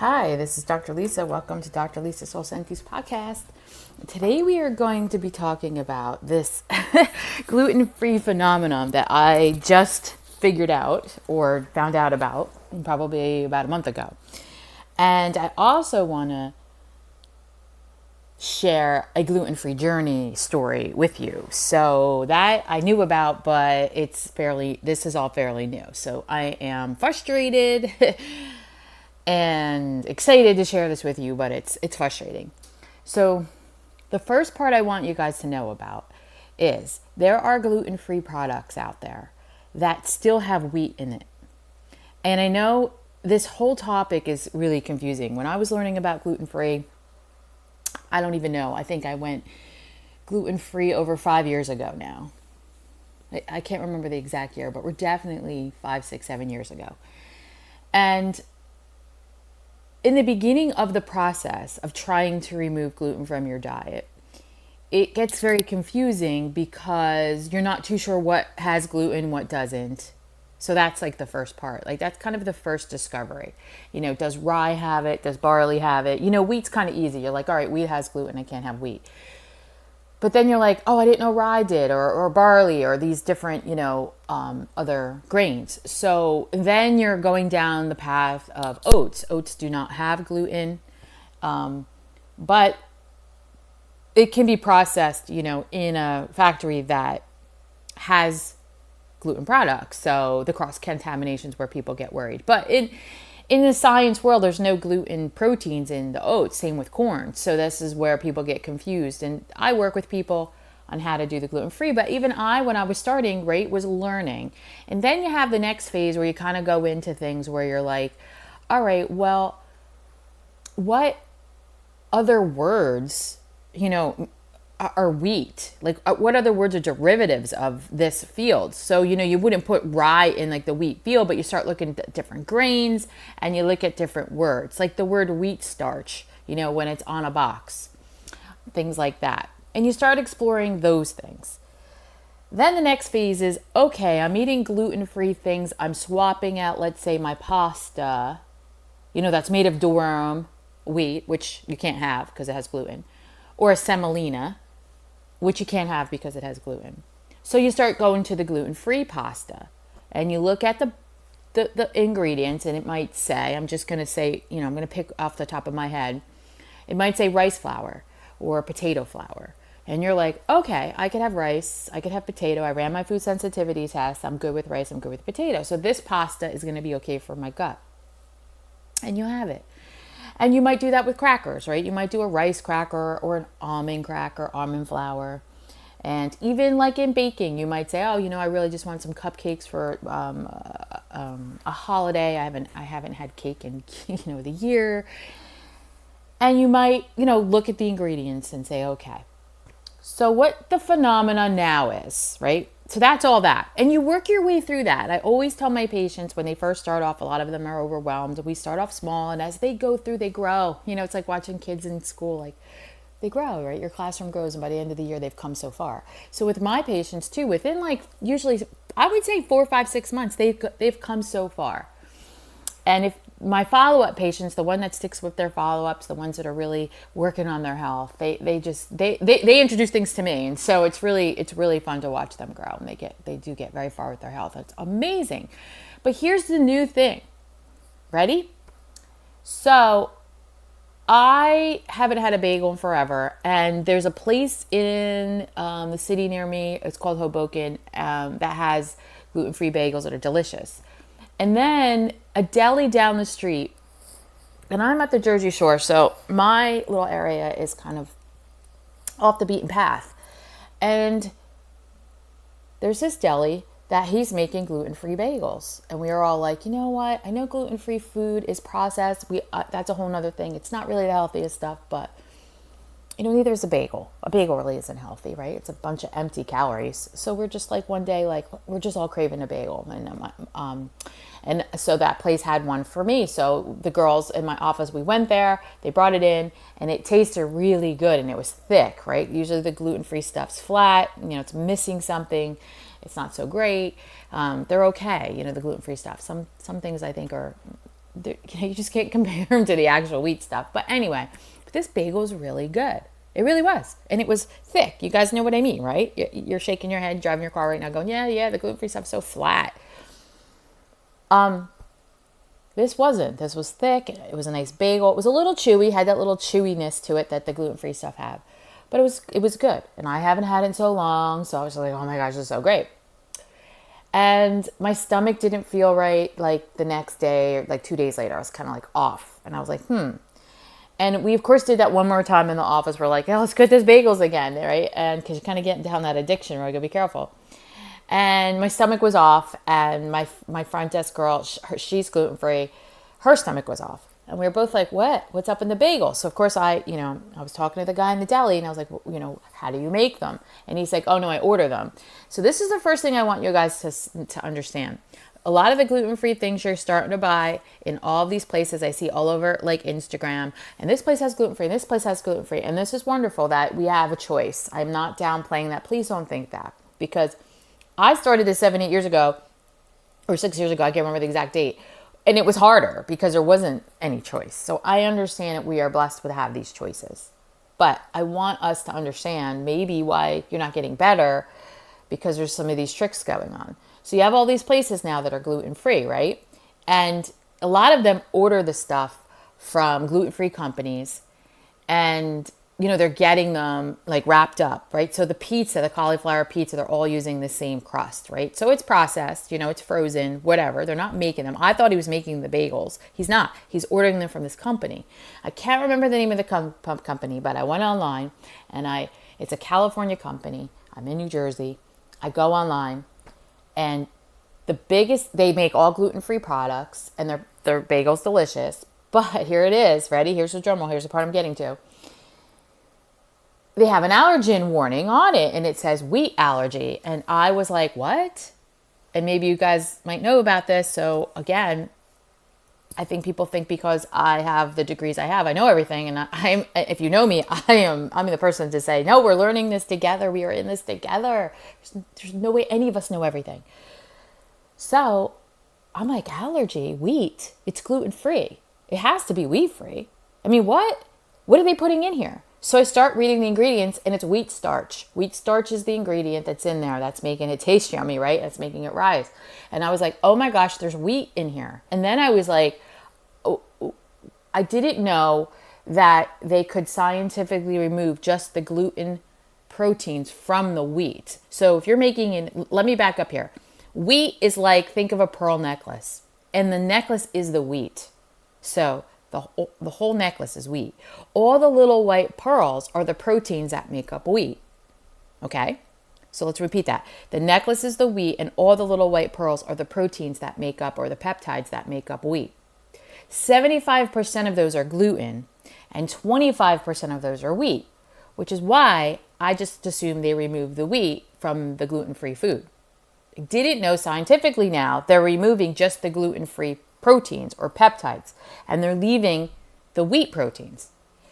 Hi, this is Dr. Lisa. Welcome to Dr. Lisa Sulsenti's podcast. Today we are going to be talking about this gluten-free phenomenon that I just figured out or found out about probably about a month ago. And I also want to share a gluten-free journey story with you. So that I knew about, but this is all fairly new. So I am frustrated and excited to share this with you, but it's frustrating. So the first part I want you guys to know about is there are gluten-free products out there that still have wheat in it. And I know this whole topic is really confusing. When I was learning about gluten-free, I don't even know. I think I went gluten-free over 5 years ago now. I can't remember the exact year, but we're definitely 5, 6, 7 years ago. And in the beginning of the process of trying to remove gluten from your diet, it gets very confusing because you're not too sure what has gluten, what doesn't. So that's like the first part. Like that's kind of the first discovery. Does rye have it? Does barley have it? Wheat's kind of easy. You're like, all right, wheat has gluten. I can't have wheat. But then you're like, oh, I didn't know rye did, or barley, or these different, other grains. So then you're going down the path of oats. Oats do not have gluten, but it can be processed, in a factory that has gluten products. So the cross contaminations where people get worried. But in the science world, there's no gluten proteins in the oats, same with corn. So this is where people get confused. And I work with people on how to do the gluten-free. But even when I was starting, was learning. And then you have the next phase where you kind of go into things where you're like, all right, well, what other words, are wheat? Like what other words are derivatives of this field? So, you wouldn't put rye in like the wheat field, but you start looking at different grains and you look at different words, like the word wheat starch, when it's on a box, things like that. And you start exploring those things. Then the next phase is, okay, I'm eating gluten-free things. I'm swapping out, let's say, my pasta, that's made of durum wheat, which you can't have because it has gluten, or a semolina, which you can't have because it has gluten. So you start going to the gluten-free pasta and you look at the ingredients, and it might say, I'm just going to say, I'm going to pick off the top of my head. It might say rice flour or potato flour. And you're like, okay, I could have rice, I could have potato. I ran my food sensitivity test. I'm good with rice, I'm good with potato. So this pasta is going to be okay for my gut. And you have it. And you might do that with crackers, right? You might do a rice cracker or an almond cracker, almond flour. And even like in baking, you might say, oh, I really just want some cupcakes for a holiday. I haven't had cake in the year. And you might look at the ingredients and say, okay, so what the phenomenon now is, right? So that's all that. And you work your way through that. I always tell my patients when they first start off, a lot of them are overwhelmed. We start off small, and as they go through, they grow. It's like watching kids in school, like they grow, right? Your classroom grows, and by the end of the year, they've come so far. So with my patients too, within like usually, I would say 4, 5, 6 months, they've come so far. And if my follow-up patients, the one that sticks with their follow-ups, the ones that are really working on their health, they introduce things to me. And so it's really fun to watch them grow. And they do get very far with their health. It's amazing. But here's the new thing. Ready? So I haven't had a bagel in forever. And there's a place in the city near me, it's called Hoboken, that has gluten-free bagels that are delicious. And then a deli down the street, and I'm at the Jersey Shore, so my little area is kind of off the beaten path. And there's this deli that he's making gluten-free bagels. And we are all like, you know what? I know gluten-free food is processed. That's a whole nother thing. It's not really the healthiest stuff, but neither is a bagel. A bagel really isn't healthy, right? It's a bunch of empty calories. So we're just like one day, like we're just all craving a bagel. And so that place had one for me. So the girls in my office, we went there, they brought it in, and it tasted really good, and it was thick, right? Usually the gluten-free stuff's flat, it's missing something. It's not so great. They're okay, the gluten-free stuff. Some things I think are you just can't compare them to the actual wheat stuff. But anyway, this bagel is really good. It really was. And it was thick. You guys know what I mean, right? You're shaking your head, driving your car right now going, yeah, the gluten-free stuff's so flat. This wasn't. This was thick. It was a nice bagel. It was a little chewy, had that little chewiness to it that the gluten-free stuff had. But it was good. And I haven't had it in so long, so I was like, oh my gosh, this is so great. And my stomach didn't feel right like the next day or like 2 days later. I was kind of like off. And I was like, And we, of course, did that one more time in the office. We're like, let's get this bagels again, right? And because you're kind of getting down that addiction, right? Gotta be careful. And my stomach was off. And my front desk girl, she's gluten-free. Her stomach was off. And we were both like, what? What's up in the bagel? So, of course, I was talking to the guy in the deli. And I was like, well, how do you make them? And he's like, oh, no, I order them. So this is the first thing I want you guys to understand. A lot of the gluten-free things you're starting to buy in all of these places I see all over like Instagram. And this place has gluten-free, and this place has gluten-free. And this is wonderful that we have a choice. I'm not downplaying that. Please don't think that. Because I started this 7-8 years ago, or 6 years ago. I can't remember the exact date. And it was harder because there wasn't any choice. So I understand that we are blessed to have these choices. But I want us to understand maybe why you're not getting better, because there's some of these tricks going on. So you have all these places now that are gluten-free, right? And a lot of them order the stuff from gluten-free companies, and they're getting them like wrapped up, right? So the pizza, the cauliflower pizza, they're all using the same crust, right? So it's processed, it's frozen, whatever. They're not making them. I thought he was making the bagels. He's not. He's ordering them from this company. I can't remember the name of the company, but I went online, and it's a California company. I'm in New Jersey. I go online, and they make all gluten-free products, and their bagel's delicious. But here it is. Ready? Here's the drum roll. Here's the part I'm getting to. They have an allergen warning on it, and it says wheat allergy. And I was like, what? And maybe you guys might know about this. So again, I think people think because I have the degrees I have, I know everything. And if you know me, I'm the person to say, no, we're learning this together. We are in this together. There's no way any of us know everything. So I'm like, allergy, wheat, it's gluten-free. It has to be wheat-free. I mean, what? What are they putting in here? So I start reading the ingredients, and it's wheat starch. Wheat starch is the ingredient that's in there that's making it taste yummy, right? That's making it rise. And I was like, oh my gosh, there's wheat in here. And then I was like, I didn't know that they could scientifically remove just the gluten proteins from the wheat. So if you're let me back up here. Wheat is like, think of a pearl necklace, and the necklace is the wheat. So the whole necklace is wheat. All the little white pearls are the proteins that make up wheat. Okay? So let's repeat that. The necklace is the wheat, and all the little white pearls are the proteins that make up, or the peptides that make up wheat. 75% of those are gluten, and 25% of those are wheat, which is why I just assumed they removed the wheat from the gluten-free food. I didn't know scientifically now they're removing just the gluten-free proteins or peptides, and they're leaving the wheat proteins.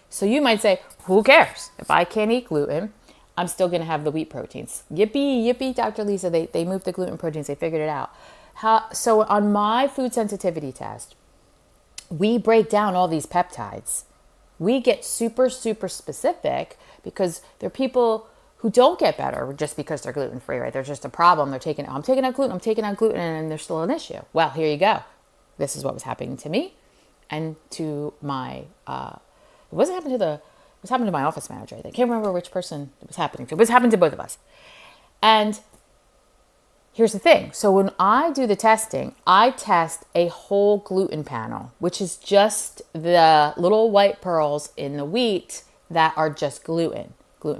So you might say, who cares? If I can't eat gluten, I'm still going to have the wheat proteins. Yippee, yippee, Dr. Lisa, they moved the gluten proteins. They figured it out. So on my food sensitivity test, we break down all these peptides. We get super, super specific because there are people who don't get better just because they're gluten-free, right? There's just a problem. I'm taking out gluten, and there's still an issue. Well, here you go. This is what was happening to me and to my, it was happening to my office manager. I can't remember which person it was happening to, but it's happened to both of us. And here's the thing. So when I do the testing, I test a whole gluten panel, which is just the little white pearls in the wheat that are just gluten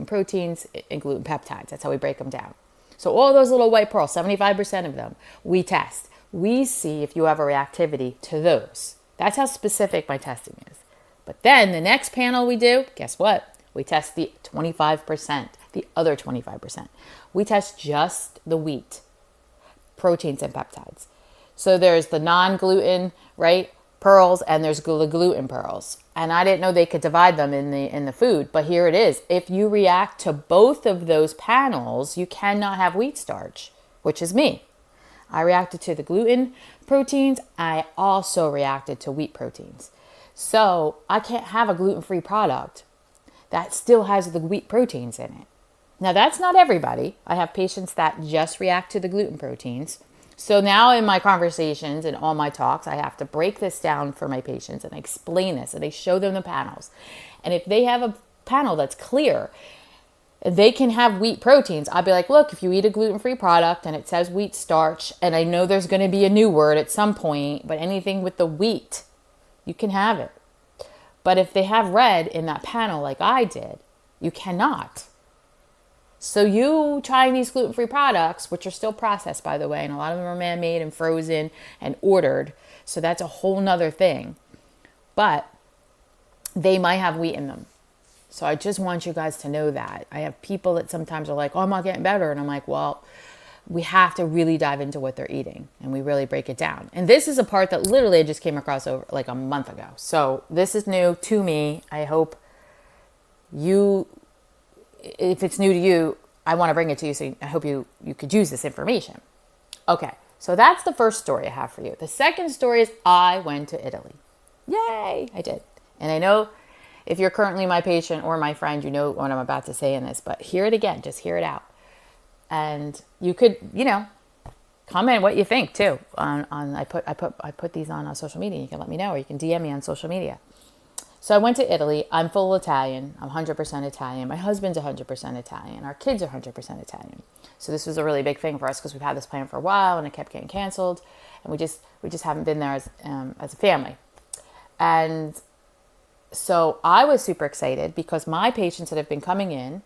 proteins and gluten peptides. That's how we break them down. So all those little white pearls, 75% of them, we test. We see if you have a reactivity to those. That's how specific my testing is. But then the next panel we do, guess what? We test the 25%, the other 25%. We test just the wheat, proteins and peptides. So there's the non-gluten, right, pearls, and there's the gluten pearls. And I didn't know they could divide them in the food, but here it is. If you react to both of those panels, you cannot have wheat starch, which is me. I reacted to the gluten proteins. I also reacted to wheat proteins. So I can't have a gluten-free product that still has the wheat proteins in it. Now, that's not everybody. I have patients that just react to the gluten proteins. So now in my conversations and all my talks, I have to break this down for my patients and explain this, and I show them the panels. And if they have a panel that's clear, they can have wheat proteins. I'll be like, look, if you eat a gluten-free product and it says wheat starch, and I know there's going to be a new word at some point, but anything with the wheat, you can have it. But if they have red in that panel like I did, you cannot. So you trying these gluten-free products, which are still processed, by the way, and a lot of them are man-made and frozen and ordered. So that's a whole nother thing. But they might have wheat in them. So I just want you guys to know that. I have people that sometimes are like, oh, I'm not getting better. And I'm like, well, we have to really dive into what they're eating, and we really break it down. And this is a part that literally I just came across over like a month ago. So this is new to me. I hope if it's new to you, I want to bring it to you. So I hope you could use this information. Okay. So that's the first story I have for you. The second story is I went to Italy. Yay. I did. And I know if you're currently my patient or my friend, you know what I'm about to say in this, but hear it again, just hear it out. And you could, comment what you think too. I put these on social media. You can let me know, or you can DM me on social media. So I went to Italy. I'm full Italian. I'm 100% Italian. My husband's 100% Italian. Our kids are 100% Italian. So this was a really big thing for us because we've had this plan for a while and it kept getting canceled, and we just haven't been there as a family. And so I was super excited because my patients that have been coming in,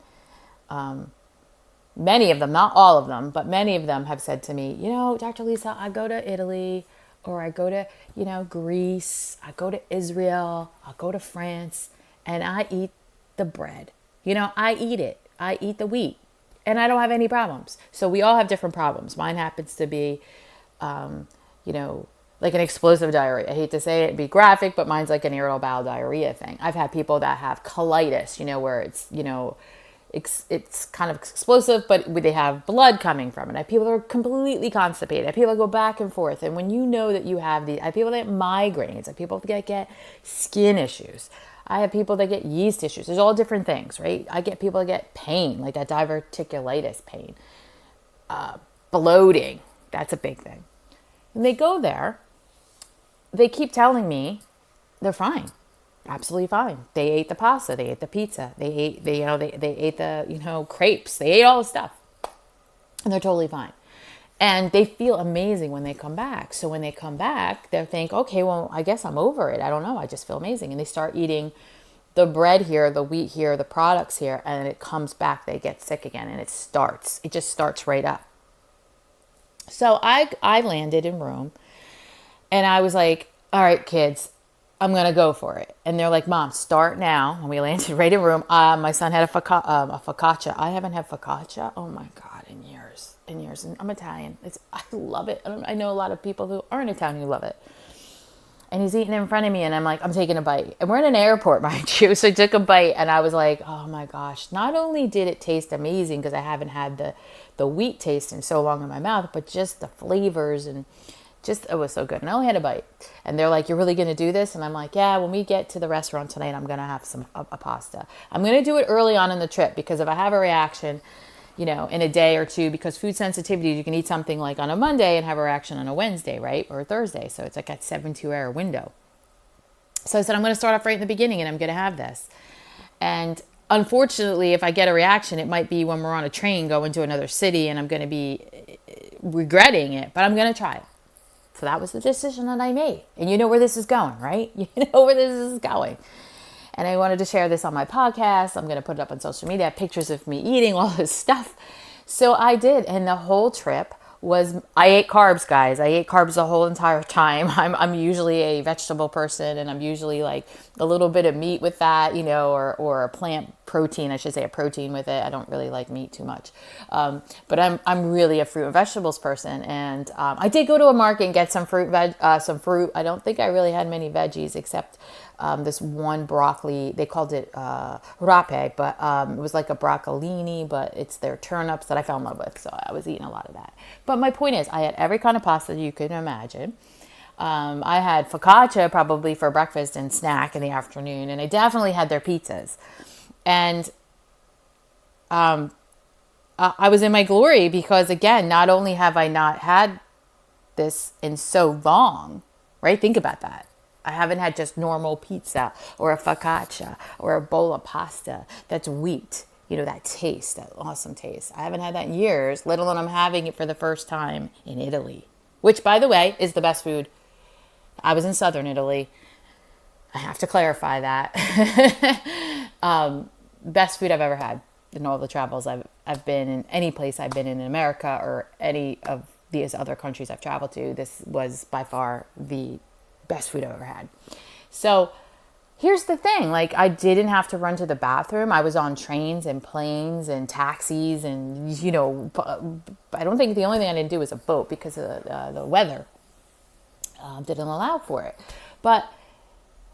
many of them, not all of them, but many of them have said to me, Dr. Lisa, I go to Italy, or I go to, Greece, I go to Israel, I go to France, and I eat the bread. I eat it. I eat the wheat, and I don't have any problems. So we all have different problems. Mine happens to be, like an explosive diarrhea. I hate to say it, be graphic, but mine's like an irritable bowel diarrhea thing. I've had people that have colitis, where it's, it's kind of explosive, but they have blood coming from it. I have people that are completely constipated. I have people that go back and forth. And when you know that you have I have people that get migraines. I have people that get skin issues. I have people that get yeast issues. There's all different things, right? I get people that get pain, like that diverticulitis pain. Bloating, that's a big thing. When they go there, they keep telling me they're fine. Absolutely fine. They ate the pasta. They ate the pizza. They ate the crepes. They ate all the stuff. And they're totally fine. And they feel amazing when they come back. So when they come back, they think, okay, well, I guess I'm over it. I don't know. I just feel amazing. And they start eating the bread here, the wheat here, the products here, and it comes back. They get sick again, and it just starts right up. So I landed in Rome, and I was like, all right, kids, I'm going to go for it. And they're like, Mom, start now. And we landed right in Rome. My son had a focaccia. I haven't had focaccia. Oh my God, in years. And I'm Italian. I love it. I know a lot of people who aren't Italian who love it. And he's eating in front of me, and I'm like, I'm taking a bite. And we're in an airport, mind you. So I took a bite, and I was like, oh my gosh. Not only did it taste amazing because I haven't had the wheat taste in so long in my mouth, but just the flavors and it was so good. And I only had a bite. And they're like, you're really going to do this? And I'm like, yeah, when we get to the restaurant tonight, I'm going to have a pasta. I'm going to do it early on in the trip because if I have a reaction, in a day or two, because food sensitivity, you can eat something like on a Monday and have a reaction on a Wednesday, right? Or a Thursday. So it's like a 72-hour window. So I said, I'm going to start off right in the beginning and I'm going to have this. And unfortunately, if I get a reaction, it might be when we're on a train going to another city and I'm going to be regretting it, but I'm going to try it. So that was the decision that I made. And you know where this is going, right? You know where this is going. And I wanted to share this on my podcast. I'm going to put it up on social media, pictures of me eating all this stuff. So I did. And the whole trip I ate carbs, guys. I ate carbs the whole entire time. I'm usually a vegetable person, and I'm usually like a little bit of meat with that, or a plant protein, I should say a protein with it. I don't really like meat too much. But I'm really a fruit and vegetables person. And I did go to a market and get some fruit. I don't think I really had many veggies except this one broccoli. They called it rape, but it was like a broccolini, but it's their turnips that I fell in love with. So I was eating a lot of that. But my point is, I had every kind of pasta you could imagine. I had focaccia probably for breakfast and snack in the afternoon, and I definitely had their pizzas. And I was in my glory because, again, not only have I not had this in so long, right? Think about that. I haven't had just normal pizza or a focaccia or a bowl of pasta that's wheat. You know, that taste, that awesome taste. I haven't had that in years, let alone I'm having it for the first time in Italy, which, by the way, is the best food. I was in southern Italy. I have to clarify that. Best food I've ever had in all the travels I've been in, any place I've been in America or any of these other countries I've traveled to. This was by far the best food I've ever had. So here's the thing. Like, I didn't have to run to the bathroom. I was on trains and planes and taxis and, you know, I don't think the only thing I didn't do was a boat because of the weather didn't allow for it. But,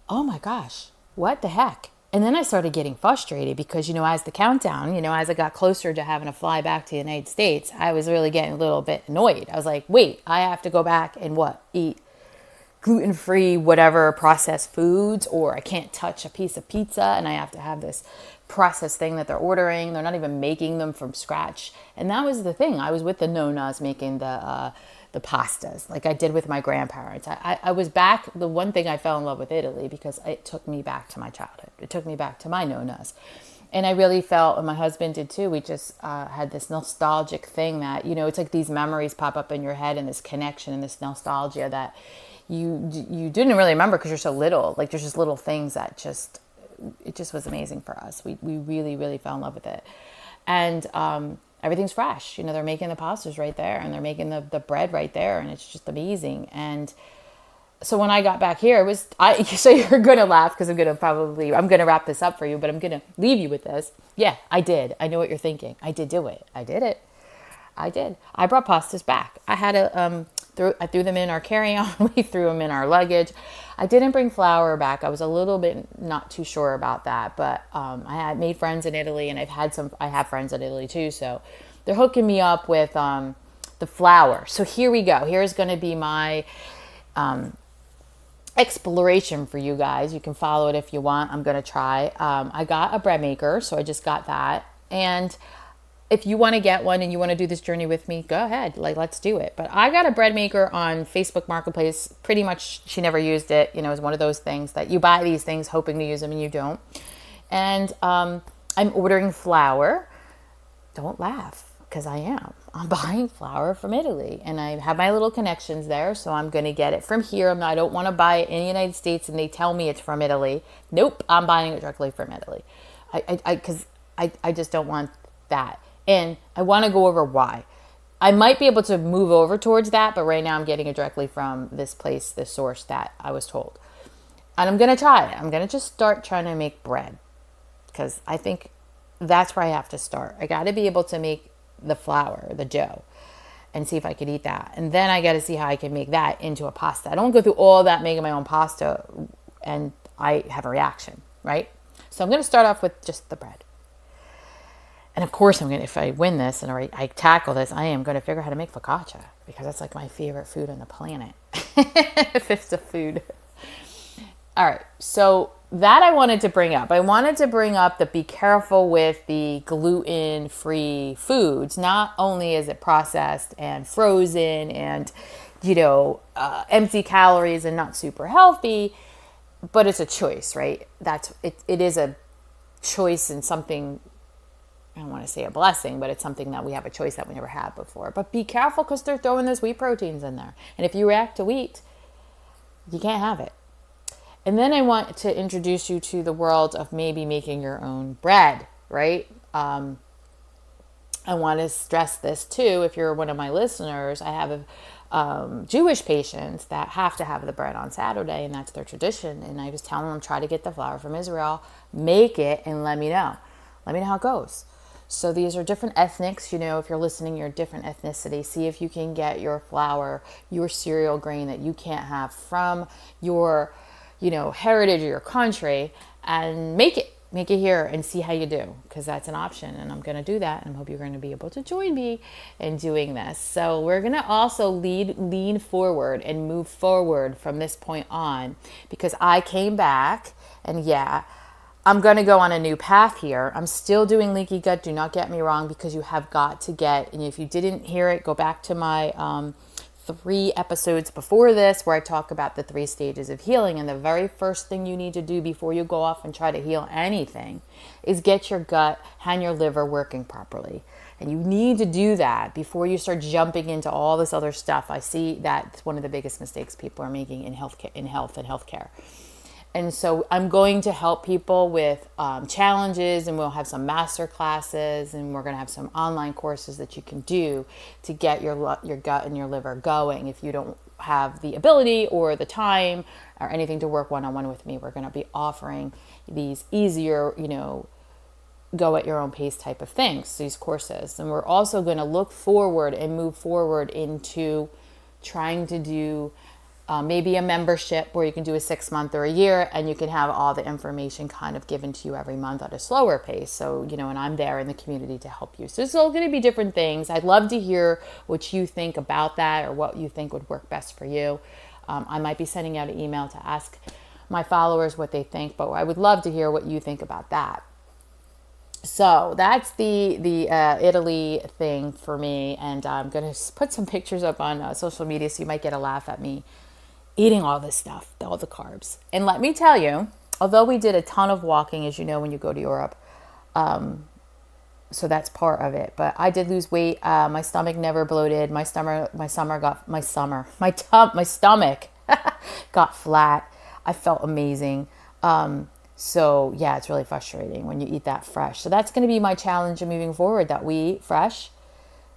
oh my gosh, what the heck? And then I started getting frustrated because, you know, as the countdown, you know, as I got closer to having to fly back to the United States, I was really getting a little bit annoyed. I was like, wait, I have to go back and eat gluten-free, whatever processed foods, or I can't touch a piece of pizza and I have to have this processed thing that they're ordering. They're not even making them from scratch. And that was the thing. I was with the nonas making the pastas like I did with my grandparents. I was back. The one thing I fell in love with Italy because it took me back to my childhood. It took me back to my nonas. And I really felt, and my husband did too, we just had this nostalgic thing that, you know, it's like these memories pop up in your head and this connection and this nostalgia that you didn't really remember because you're so little. Like, there's just little things that it just was amazing for us. We really, really fell in love with it. And everything's fresh. You know, they're making the pastas right there and they're making the bread right there. And it's just amazing. And so when I got back here, so you're going to laugh because I'm going to wrap this up for you, but I'm going to leave you with this. Yeah, I did. I know what you're thinking. I did do it. I did it. I did. I brought pastas back. I had I threw them in our carry-on. We threw them in our luggage. I didn't bring flour back. I was a little bit not too sure about that, but I had made friends in Italy, and I have friends in Italy too, so they're hooking me up with the flour. So here we go. Here's going to be my exploration for you guys. You can follow it if you want. I'm going to try. I got a bread maker, so I just got that. And if you want to get one and you want to do this journey with me, go ahead. Like, let's do it. But I got a bread maker on Facebook Marketplace. Pretty much, she never used it. You know, it's one of those things that you buy these things hoping to use them and you don't. And I'm ordering flour. Don't laugh, because I am. I'm buying flour from Italy, and I have my little connections there, so I'm going to get it from here. I don't want to buy it in the United States and they tell me it's from Italy. Nope, I'm buying it directly from Italy. Because I just don't want that. And I want to go over why. I might be able to move over towards that, but right now I'm getting it directly from this place, this source that I was told. And I'm going to try it. I'm going to just start trying to make bread, because I think that's where I have to start. I got to be able to make the flour, the dough, and see if I could eat that. And then I got to see how I can make that into a pasta. I don't go through all that making my own pasta and I have a reaction, right? So I'm going to start off with just the bread. And of course, if I win this and I tackle this, I am going to figure out how to make focaccia, because that's like my favorite food on the planet. If it's a food. All right. So that I wanted to bring up. I wanted to bring up that be careful with the gluten-free foods. Not only is it processed and frozen and, empty calories and not super healthy, but it's a choice, right? It is a choice and something. I don't want to say a blessing, but it's something that we have a choice that we never had before. But be careful, because they're throwing those wheat proteins in there. And if you react to wheat, you can't have it. And then I want to introduce you to the world of maybe making your own bread, right? I want to stress this too. If you're one of my listeners, I have Jewish patients that have to have the bread on Saturday, and that's their tradition. And I was telling them, try to get the flour from Israel, make it, and let me know. Let me know how it goes. So these are different ethnics. If you're listening, you're a different ethnicity. See if you can get your flour, your cereal grain that you can't have from your, heritage or your country, and make it here and see how you do, because that's an option. And I'm going to do that. And I hope you're going to be able to join me in doing this. So we're going to also lean forward and move forward from this point on, because I came back and I'm going to go on a new path here. I'm still doing leaky gut. Do not get me wrong, because you have got to get, and if you didn't hear it, go back to my 3 episodes before this where I talk about the 3 stages of healing. And the very first thing you need to do before you go off and try to heal anything is get your gut and your liver working properly. And you need to do that before you start jumping into all this other stuff. I see that's one of the biggest mistakes people are making in health and healthcare. And so I'm going to help people with challenges, and we'll have some master classes, and we're going to have some online courses that you can do to get your gut and your liver going. If you don't have the ability or the time or anything to work one-on-one with me, we're going to be offering these easier, go at your own pace type of things, these courses. And we're also going to look forward and move forward into trying to do maybe a membership where you can do a 6 month or a year, and you can have all the information kind of given to you every month at a slower pace. So, and I'm there in the community to help you. So it's all going to be different things. I'd love to hear what you think about that, or what you think would work best for you. I might be sending out an email to ask my followers what they think, but I would love to hear what you think about that. So that's the Italy thing for me. And I'm going to put some pictures up on social media, so you might get a laugh at me eating all this stuff, all the carbs. And let me tell you, although we did a ton of walking, as you know, when you go to Europe, so that's part of it. But I did lose weight. My stomach never bloated. My stomach got flat. I felt amazing. So yeah, it's really frustrating when you eat that fresh. So that's going to be my challenge of moving forward, that we eat fresh,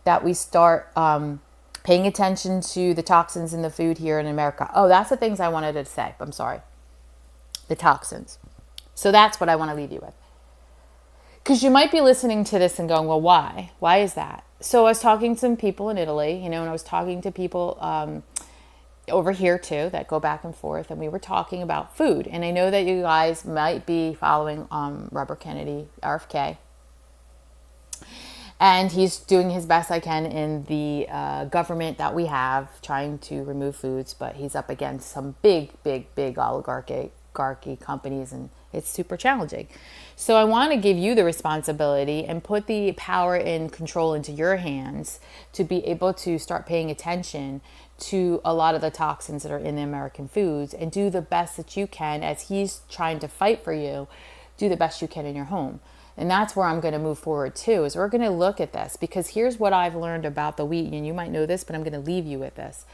that we start paying attention to the toxins in the food here in America. Oh, that's the things I wanted to say. I'm sorry. The toxins. So that's what I want to leave you with. Because you might be listening to this and going, well, why? Why is that? So I was talking to some people in Italy, and I was talking to people over here too that go back and forth, and we were talking about food. And I know that you guys might be following Robert Kennedy, RFK. And he's doing his best I can in the government that we have, trying to remove foods, but he's up against some big oligarchy companies, and it's super challenging. So I want to give you the responsibility and put the power and control into your hands to be able to start paying attention to a lot of the toxins that are in the American foods, and do the best that you can as he's trying to fight for you. Do the best you can in your home. And that's where I'm going to move forward too, is we're going to look at this, because here's what I've learned about the wheat, and you might know this, but I'm going to leave you with this.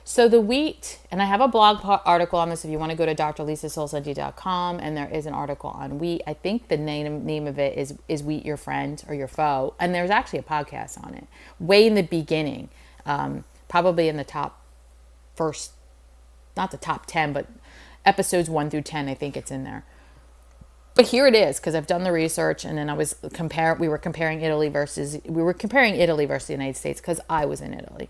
So the wheat, and I have a blog article on this if you want to go to drlisasulsenti.com, and there is an article on wheat. I think the name of it is Wheat Your Friend or Your Foe, and there's actually a podcast on it way in the beginning, probably in the not the top 10, but episodes 1 through 10, I think it's in there. But here it is, because I've done the research, and then we were comparing Italy versus the United States, because I was in Italy.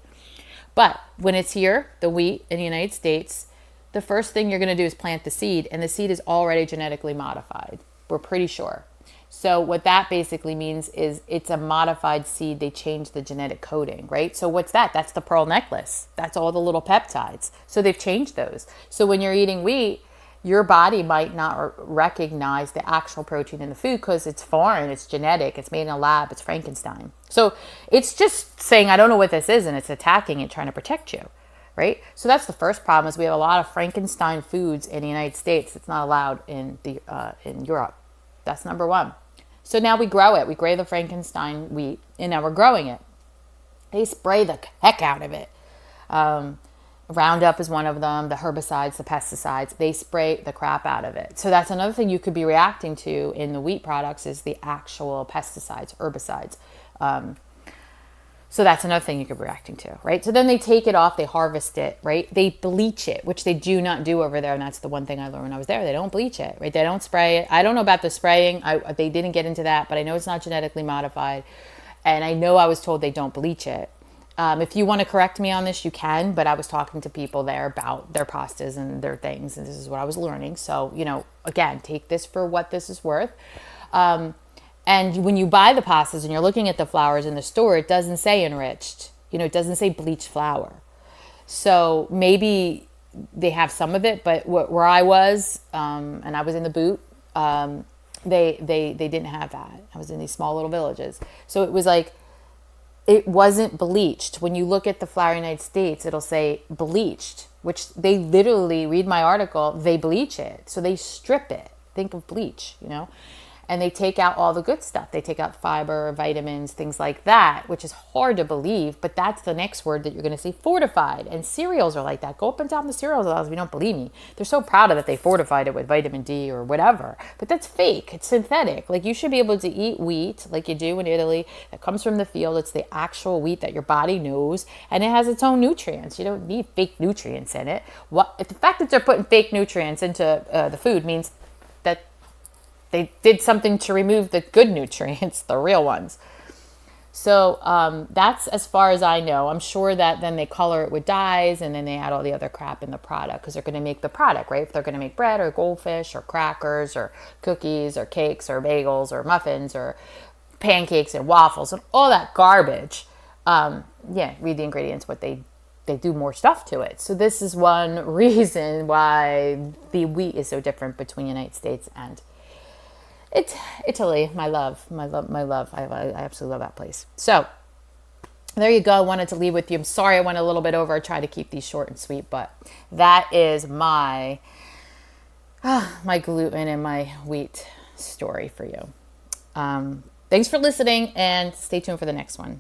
But when it's here, the wheat in the United States, the first thing you're going to do is plant the seed, and the seed is already genetically modified. We're pretty sure. So what that basically means is it's a modified seed. They changed the genetic coding, right? So what's that? That's the pearl necklace. That's all the little peptides. So they've changed those. So when you're eating wheat, your body might not recognize the actual protein in the food because it's foreign, it's genetic, it's made in a lab, it's Frankenstein. So it's just saying, I don't know what this is, and it's attacking it, trying to protect you, right? So that's the first problem, is we have a lot of Frankenstein foods in the United States. It's not allowed in Europe. That's number one. So now we grow it. We grow the Frankenstein wheat, and now we're growing it. They spray the heck out of it. Roundup is one of them, the herbicides, the pesticides, they spray the crap out of it. So that's another thing you could be reacting to in the wheat products, is the actual pesticides, herbicides. So that's another thing you could be reacting to, right? So then they take it off, they harvest it, right? They bleach it, which they do not do over there. And that's the one thing I learned when I was there. They don't bleach it, right? They don't spray it. I don't know about the spraying. They didn't get into that, but I know it's not genetically modified. And I know I was told they don't bleach it. If you want to correct me on this, you can, but I was talking to people there about their pastas and their things, and this is what I was learning. So, again, take this for what this is worth. And when you buy the pastas and you're looking at the flours in the store, it doesn't say enriched. It doesn't say bleached flour. So maybe they have some of it, but where I was, and I was in the boot, they didn't have that. I was in these small little villages. So it was like, it wasn't bleached. When you look at the flour in the United States, it'll say bleached, which they literally, read my article, they bleach it. So they strip it. Think of bleach, and they take out all the good stuff. They take out fiber, vitamins, things like that, which is hard to believe, but that's the next word that you're going to see, fortified. And cereals are like that. Go up and down the cereals aisles if you don't believe me. They're so proud of it. They fortified it with vitamin D or whatever, but that's fake. It's synthetic. Like, you should be able to eat wheat like you do in Italy that comes from the field. It's the actual wheat that your body knows, and it has its own nutrients. You don't need fake nutrients in it. The fact that they're putting fake nutrients into the food means that they did something to remove the good nutrients, the real ones. So that's as far as I know. I'm sure that then they color it with dyes, and then they add all the other crap in the product because they're going to make the product, right? If they're going to make bread or goldfish or crackers or cookies or cakes or bagels or muffins or pancakes and waffles and all that garbage, read the ingredients, what they do more stuff to it. So this is one reason why the wheat is so different between the United States and it's Italy. My love. I absolutely love that place. So there you go. I wanted to leave with you. I'm sorry I went a little bit over. I try to keep these short and sweet, but that is my gluten and my wheat story for you. Thanks for listening, and stay tuned for the next one.